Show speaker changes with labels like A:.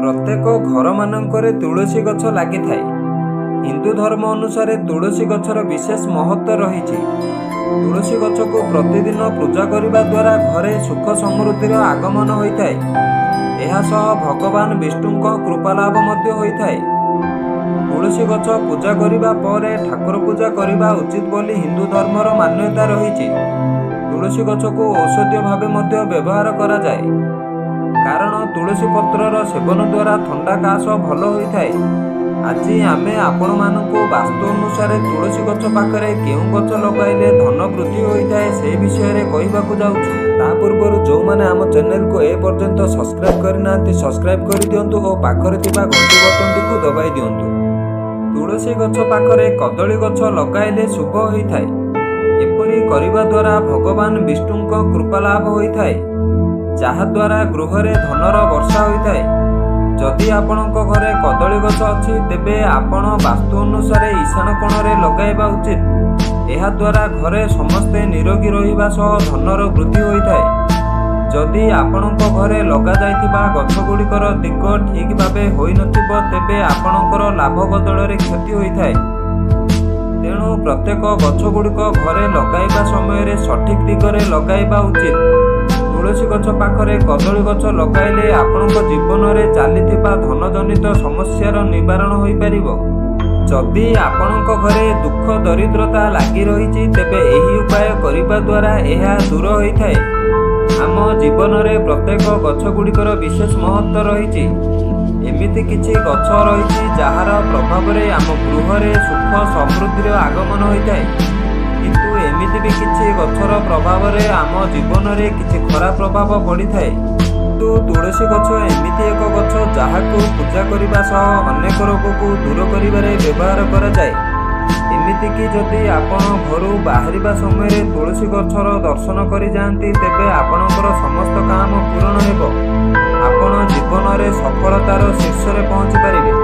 A: प्रत्येक घर मानकरे तुलसी गछ लगी थाए। हिंदू धर्म अनुसार तुलसी गछर विशेष महत्व रही। तुलसी गछ को प्रतिदिन पूजा करने द्वारा घरे सुख समृद्धि आगमन होता है। यह भगवान विष्णु कृपालाभ होता है। तुलसी गछ पूजा करने पर ठाकुर पूजा करने उचित बोली हिंदू धर्मर मान्यता रही। तुलसी गछ को औषधीय भाव व्यवहार करा जाए, कारण तुलसी पत्रर सेवन द्वारा थंडा काश भल होता है। आज आम आपण मानक वास्तु अनुसार तुलसी गछ पाखरे केउं गछ लगाइले धन वृद्धि होता है से विषय में कहवाक जाऊँ। ता पूर्व जो मैंने आम चैनल को ए पर्यंत सब्सक्राइब करना सब्सक्राइब कर दिंतु और पाखरे थिबा घंटी बटन को दबाई दिंतु। तुलसी गछ पाखरे कदली गछ लगाइले शुभ होता है। एपरी करने द्वारा भगवान विष्णु कृपालाभ होता है, जहाद्वारा गृह रे धनर वर्षा होता है। जदि आपणक घरे कदली गछ अच्छी तेबे आपण वास्तु अनुसार ईशान कोण रे लगाइबा उचित। एहा द्वारा घरे समस्ते निरोगी रहिबा सह धनर वृद्धि होता है। जदि आपणक घरे लगा जाइथिबा गछ गुड़िकर दिग ठीक भाबे होई नथिबो तेबे आपणकर लाभ बदल रे क्षति होता है। तेणु प्रत्येक गछ गुड़िक घरे लगाइबा समय सठिक दिगरे लगाइबा उचित। तुलसी गछ पाखरे कदली गछ लगाइले आपणक जीवन में चलीथिबा धनजनित समस्यार निवारण होई परिबो। जदि आपणक घरे दुख दरिद्रता लागी रही तेबे एही उपाय करिबा द्वारा एहा दूर होइथाय। आम जीवन में प्रत्येक गछ गुड़िकर विशेष महत्व रही। एमिति किछि गछ रही जार प्रभाव में आम गृह रे सुख समृद्धि आगमन होता है, किंतु एमिति भी किछि गछर प्रभाव में आम जीवन में किछि खराब प्रभाव पड़ी थाए। किंतु तुलसी गछ एमिति एक गछ जहाको पूजा करने सह अनेक रोग को दूर करिबारे व्यवहार करा जाए। एमिति कि जदि आपण घर बाहरिबा समय तुलसी गछर दर्शन करि जांती तेबे आपणकर समस्त काम पूर्ण हेबो। आपण जीवन में सफलतार शीर्ष रे पहुंची पारिबे।